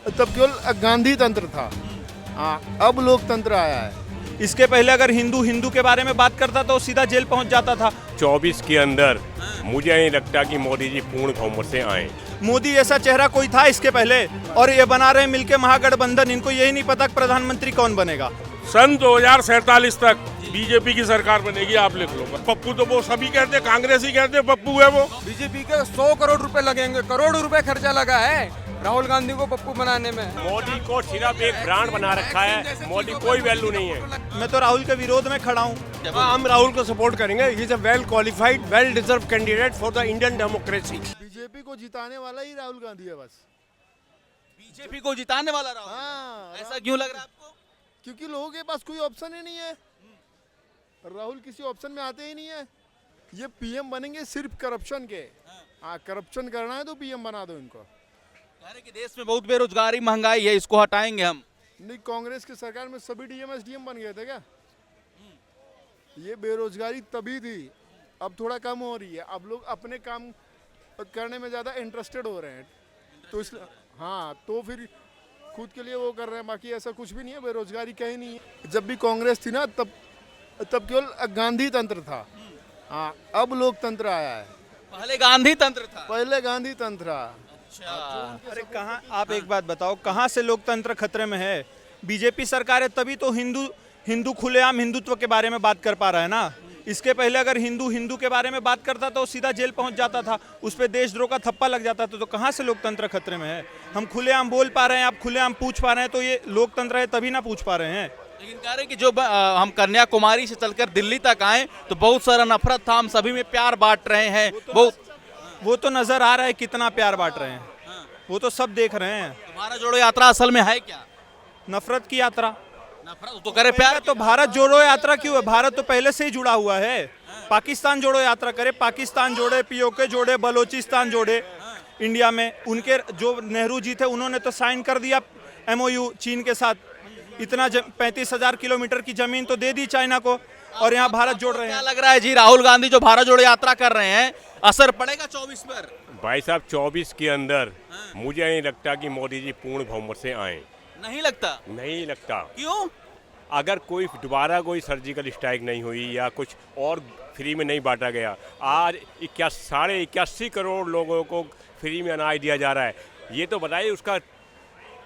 तब केवल गांधी तंत्र था। हाँ, अब लोकतंत्र आया है। इसके पहले अगर हिंदू के बारे में बात करता तो सीधा जेल पहुंच जाता था। 24 के अंदर मुझे नहीं लगता कि मोदी जी पूर्ण बहुमत से आए। मोदी जैसा चेहरा कोई था इसके पहले, और ये बना रहे मिलके महागठबंधन। इनको यही नहीं पता कि प्रधानमंत्री कौन बनेगा। सन 2047 तक बीजेपी की सरकार बनेगी, आप लिख लो। पप्पू तो वो सभी कहते, कांग्रेस ही कहते पप्पू है वो। बीजेपी के 100 करोड़ रुपए लगेंगे, करोड़ रुपए खर्चा लगा है राहुल गांधी को पप्पू बनाने में। मोदी को सिर्फ एक ब्रांड बना रखा है, मोदी कोई वैल्यू नहीं है। मैं तो राहुल के विरोध में खड़ा हूँ। हम राहुल को सपोर्ट करेंगे। He is a well qualified, well deserve candidate for the Indian democracy. BJP को जिताने वाला ही राहुल गांधी है बस। बीजेपी को जिताने वाला राहुल? हाँ, ऐसा क्यों लग रहा है आपको? क्योंकि लोगों के पास कोई ऑप्शन ही नहीं है। राहुल किसी ऑप्शन में आते ही नहीं है। ये पीएम बनेंगे सिर्फ करप्शन के। हाँ, करप्शन करना है तो पीएम बना दो इनको। कह रहे कि देश में बहुत बेरोजगारी, महंगाई है, इसको हटाएंगे हम। नहीं, कांग्रेस की सरकार में सभी डीएम एसडीएम बन गए थे क्या? ये बेरोजगारी तभी थी, अब थोड़ा कम हो रही है। अब लोग अपने काम करने में ज़्यादा इंटरेस्टेड हो रहे हैं, तो इस हाँ, तो फिर खुद के लिए वो कर रहे हैं। बाकी ऐसा कुछ भी नहीं है, बेरोजगारी कहीं नहीं है। जब भी कांग्रेस थी ना, तब केवल गांधी तंत्र था। हाँ, अब लोकतंत्र आया है। पहले गांधी तंत्र था। पहले गांधी तंत्र था। अरे कहाँ, आप एक बात बताओ, कहाँ से लोकतंत्र खतरे में है? बीजेपी सरकार है तभी तो हिंदू खुलेआम हिंदुत्व के बारे में बात कर पा रहा है ना। इसके पहले अगर हिंदू के बारे में बात करता तो सीधा जेल पहुंच जाता था, उस पर देशद्रोह का थप्पा लग जाता था। तो कहाँ से लोकतंत्र खतरे में है? हम खुलेआम बोल पा रहे हैं, आप खुलेआम पूछ पा रहे हैं, तो ये लोकतंत्र है तभी ना पूछ पा रहे हैं। लेकिन कह रहे कि जो हम कन्याकुमारी से चलकर दिल्ली तक आए तो बहुत सारा नफरत था, हम सभी में प्यार बांट रहे हैं। वो तो नजर आ रहा है कितना प्यार बांट रहे हैं, वो तो सब देख रहे हैं। भारत जोड़ो यात्रा असल में है क्या? नफरत की यात्रा? नफरत तो करे प्यार। तो भारत जोड़ो यात्रा क्यों है? भारत तो पहले से ही जुड़ा हुआ है। पाकिस्तान जोड़ो यात्रा करे, पाकिस्तान जोड़े, पीओके जोड़े, बलोचिस्तान जोड़े इंडिया में। उनके जो नेहरू जी थे उन्होंने तो साइन कर दिया एमओयू चीन के साथ। इतना 35,000 किलोमीटर की जमीन तो दे दी चाइना को, और यहाँ भारत जोड़ रहे हैं। क्या लग रहा है जी, राहुल गांधी जो भारत जोड़ो यात्रा कर रहे हैं, असर पड़ेगा 24 पर? भाई साहब, 24 के अंदर मुझे नहीं लगता कि मोदी जी पूर्ण बहुमत से आए। नहीं लगता? नहीं लगता। क्यों? अगर कोई दोबारा कोई सर्जिकल स्ट्राइक नहीं हुई या कुछ और फ्री में नहीं बांटा गया, आज 81 करोड़ लोगों को फ्री में अनाज दिया जा रहा है। ये तो बताइए उसका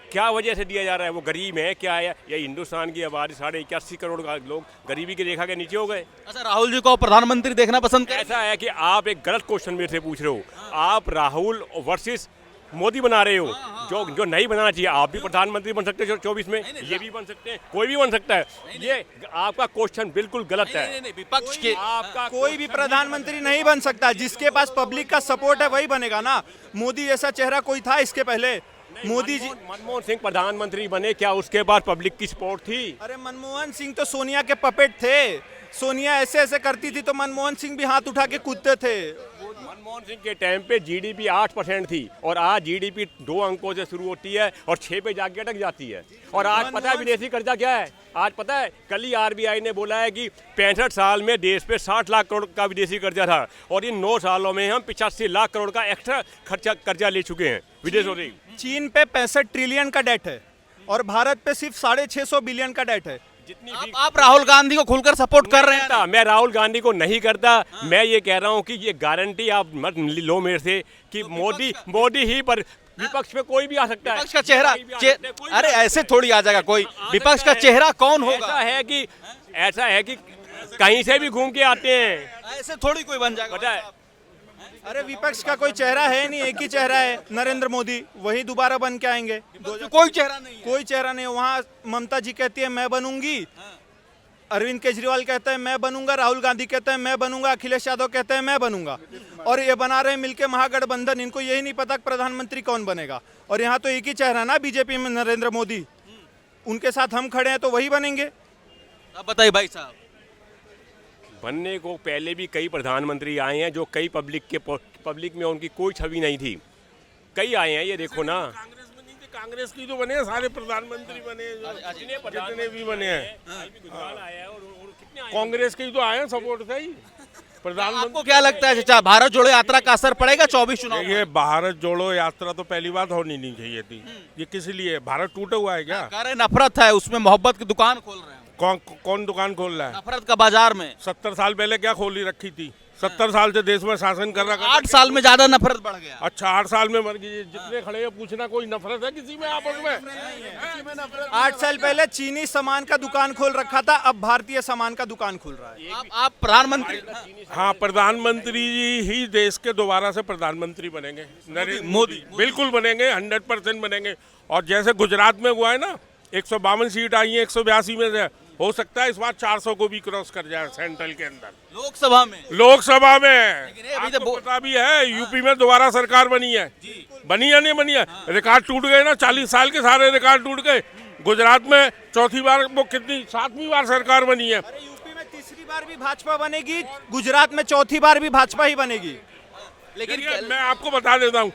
क्या वजह से दिया जा रहा है? वो गरीब है क्या है? या हिंदुस्तान की आबादी 81 करोड़ का लोग गरीबी की रेखा के नीचे हो गए? अच्छा, राहुल जी को प्रधानमंत्री देखना पसंद करें? ऐसा है कि आप एक गलत क्वेश्चन मेरे से पूछ रहे हो। आप राहुल वर्सेस मोदी बना रहे हो, जो नहीं बनाना चाहिए। आप भी प्रधानमंत्री बन सकते हैं 24 में, ये भी बन सकते हैं, कोई भी बन सकता है। ये आपका क्वेश्चन बिल्कुल गलत है। विपक्ष के आपका कोई भी प्रधानमंत्री नहीं बन सकता। जिसके पास पब्लिक का सपोर्ट है वही बनेगा ना। मोदी जैसा चेहरा कोई था इसके पहले? मोदी जी, मनमोहन सिंह प्रधानमंत्री बने, क्या उसके बाद पब्लिक की सपोर्ट थी? अरे मनमोहन सिंह तो सोनिया के पपेट थे। सोनिया ऐसे ऐसे करती थी तो मनमोहन सिंह भी हाथ उठा के कूदते थे। मनमोहन सिंह के टाइम पे जीडीपी 8% थी, और आज जीडीपी 2 अंकों से शुरू होती है और 6 पे जाके अटक जाती है। और आज पता है विदेशी कर्जा क्या है? आज पता है, कल ही आरबीआई ने बोला है कि 65 साल में देश पे 60 लाख करोड़ का विदेशी कर्जा था, और इन 9 सालों में हम 85 लाख करोड़ का एक्स्ट्रा कर्जा ले चुके हैं विदेशों से। चीन पे 65 ट्रिलियन का डेट है और भारत पे सिर्फ 650 बिलियन का डेट है। आप राहुल गांधी को खुलकर सपोर्ट कर रहे हैं? मैं राहुल गांधी को नहीं करता। मैं ये कह रहा हूँ कि ये गारंटी आप मत लो मेरे से कि मोदी ही पर विपक्ष में कोई भी आ सकता है। विपक्ष का चेहरा अरे ऐसे थोड़ी आ जाएगा कोई। विपक्ष का चेहरा कौन होगा? ऐसा है कि कहीं से भी घूम के आते हैं, ऐसे थोड़ी कोई बन जाएगा। पता है। अरे विपक्ष का कोई चेहरा है नहीं, एक ही चेहरा है, नरेंद्र मोदी। वही दोबारा बन के आएंगे। कोई चेहरा नहीं है। कोई चेहरा नहीं। वहाँ ममता जी कहती है मैं बनूंगी, अरविंद केजरीवाल कहता है मैं बनूंगा, राहुल गांधी कहता है मैं बनूंगा, अखिलेश यादव कहते हैं मैं बनूंगा, और ये बना रहे मिलके महागठबंधन। इनको यही नहीं पता कि प्रधानमंत्री कौन बनेगा। और यहाँ तो एक ही चेहरा ना बीजेपी में, नरेंद्र मोदी। उनके साथ हम खड़े हैं तो वही बनेंगे। अब बताइए भाई साहब। बनने को पहले भी कई प्रधानमंत्री आए हैं जो कई पब्लिक में उनकी कोई छवि नहीं थी। कई आए हैं, ये देखो ना। कांग्रेस की तो बने हैं, सारे प्रधानमंत्री बने, जितने भी बने हैं। कांग्रेस के ही तो आए हैं, सपोर्ट से ही प्रधानमंत्री आपको क्या लगता है चाचा, भारत जोड़ो यात्रा का असर पड़ेगा 24 चुनाव में? ये भारत जोड़ो यात्रा तो पहली बात होनी नहीं चाहिए थी। ये किस लिए? भारत टूटा हुआ है क्या? कह रहे नफरत है, उसमें मोहब्बत की दुकान खोल रहे हैं, कौन दुकान खोल रहा है? नफरत का बाजार में। 70 साल पहले क्या खोली रखी थी? 70 साल से देश में शासन कर रखा। 8 साल में ज्यादा नफरत बढ़ गया। अच्छा 8 साल में मर गई। जितने खड़े हैं पूछना कोई नफरत है किसी में आपस में? 8 साल पहले चीनी सामान का दुकान खोल रखा था, अब भारतीय सामान का दुकान खुल रहा है। आप प्रधानमंत्री, हाँ प्रधानमंत्री ही देश के दोबारा से प्रधानमंत्री बनेंगे। नरेंद्र मोदी बिल्कुल बनेंगे, 100% बनेंगे। और जैसे गुजरात में हुआ है ना, 152 सीट आई है 182 में से, हो सकता है इस बार 400 को भी क्रॉस कर जाए सेंट्रल के अंदर, लोकसभा में। लोकसभा में। ये अभी तो आपको पता भी है यूपी में दोबारा सरकार बनी है, बनी या नहीं बनी है? रिकॉर्ड टूट गए ना, 40 साल के सारे रिकॉर्ड टूट गए। गुजरात में चौथी बार, वो कितनी 7वीं बार सरकार बनी है। यूपी में तीसरी बार भी भाजपा बनेगी, गुजरात में चौथी बार भी भाजपा ही बनेगी। लेकिन देखिए, मैं आपको बता देता हूँ,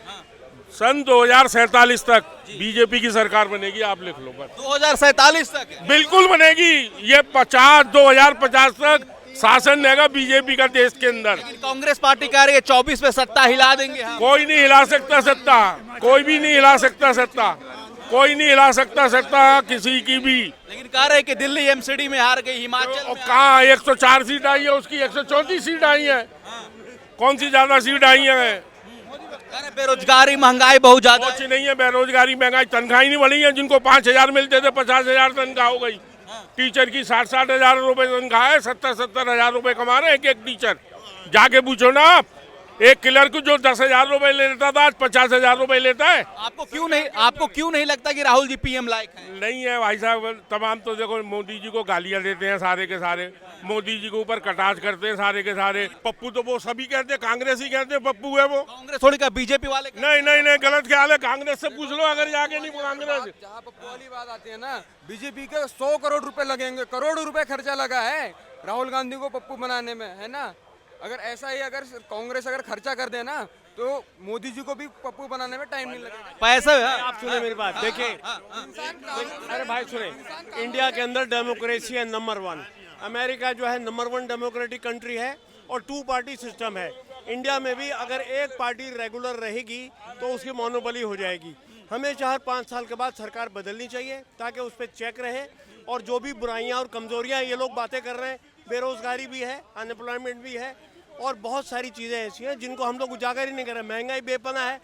सन 2047 तक बीजेपी की सरकार बनेगी, आप लिख लो बस। 2047 तक है। बिल्कुल बनेगी। ये 2050 तक शासन रहेगा बीजेपी का देश के अंदर। लेकिन कांग्रेस पार्टी कह रही है 24 में सत्ता हिला देंगे हम। कोई नहीं हिला सकता सत्ता, कोई भी नहीं हिला सकता सत्ता, कोई नहीं हिला सकता सत्ता किसी की भी। लेकिन कह रहे हैं कि दिल्ली एमसीडी में हार गई, हिमाचल और में कहाँ 104 सीट आई है, उसकी 134 सीट आई है। कौन सी ज्यादा सीट आई है? कह रहे बेरोजगारी महंगाई बहुत ज्यादा कुछ नहीं है, बेरोजगारी महंगाई, तनख्वाह ही नहीं बढ़ी है। जिनको 5000 मिलते थे 50,000 तनख्वाह हो गई। टीचर की 60 हजार रुपए तनख्वाह है, 70 हजार रुपए कमा रहे हैं एक टीचर। जाके पूछो ना आप, एक क्लर्क जो 10,000 रुपए लेता था आज 50,000 रुपए लेता है। आपको क्यों नहीं लगता कि राहुल जी पीएम लायक हैं? नहीं है भाई साहब, तमाम तो देखो मोदी जी को गालियां देते हैं सारे के सारे, मोदी जी के ऊपर कटाक्ष करते हैं सारे के सारे। पप्पू तो वो सभी कहते हैं, कांग्रेस ही कहते हैं पप्पू है वो। कांग्रेस थोड़ी का बीजेपी वाले नहीं गलत ख्याल है। कांग्रेस से पूछ लो अगर जाके, नहीं कांग्रेस। जहाँ पप्पू वाली बात आती है ना, बीजेपी के 100 करोड़ रुपए लगेंगे, करोड़ों रुपए खर्चा लगा है राहुल गांधी को पप्पू बनाने में, है ना। अगर ऐसा ही अगर कांग्रेस अगर खर्चा कर दे ना, तो मोदी जी को भी पप्पू बनाने में टाइम नहीं लगेगा। पैसा आप सुने मेरी बात, देखिए अरे भाई सुने, इंडिया के अंदर डेमोक्रेसी है नंबर 1। अमेरिका जो है नंबर 1 डेमोक्रेटिक कंट्री है और 2 पार्टी सिस्टम है। इंडिया में भी अगर एक पार्टी रेगुलर रहेगी तो उसकी मोनोपोली हो जाएगी। हमेशा हर 5 साल के बाद सरकार बदलनी चाहिए ताकि उस पर चेक रहे। और जो भी बुराइयां और कमजोरियां ये लोग बातें कर रहे हैं, बेरोजगारी भी है, अनएम्प्लॉयमेंट भी है और बहुत सारी चीजें ऐसी हैं जिनको हम लोग उजागर ही नहीं कर रहे। महंगाई बेपना है।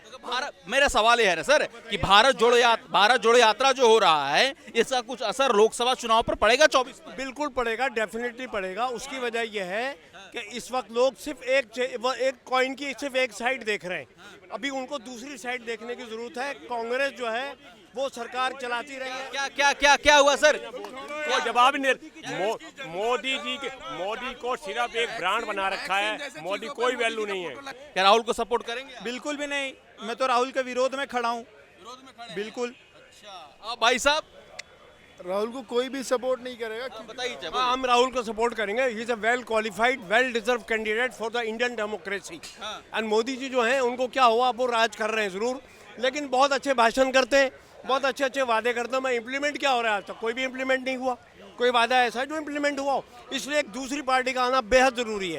मेरा सवाल ये है सर कि भारत जोड़ो यात्रा जो हो रहा है, इसका कुछ असर लोकसभा चुनाव पर पड़ेगा 24 में? बिल्कुल पड़ेगा, डेफिनेटली पड़ेगा। उसकी वजह यह है कि इस वक्त लोग सिर्फ एक कॉइन की सिर्फ एक साइड देख रहे हैं। अभी उनको दूसरी साइड देखने की जरूरत है। कांग्रेस जो है वो सरकार चलाती रही है। क्या हुआ सर? कोई जवाब नहीं। मोदी को सिर्फ एक ब्रांड बना रखा है, मोदी कोई वैल्यू नहीं है। क्या राहुल को सपोर्ट करेंगे? बिल्कुल भी नहीं, मैं तो राहुल के विरोध में खड़ा हूँ। बिल्कुल। अच्छा, भाई साहब राहुल को कोई भी सपोर्ट नहीं करेगा। बताइए। हाँ, हम राहुल को सपोर्ट करेंगे। He is a well qualified, well deserve candidate for the Indian democracy. And Modi ji जो हैं उनको क्या हुआ, वो राज कर रहे हैं जरूर, लेकिन बहुत अच्छे भाषण करते हैं, बहुत अच्छे वादे करते हैं। मैं इम्प्लीमेंट क्या हो रहा है आज तक? कोई भी इम्प्लीमेंट नहीं हुआ। कोई वादा ऐसा है जो इम्प्लीमेंट हुआ हो। इसलिए एक दूसरी पार्टी का आना बेहद जरूरी है।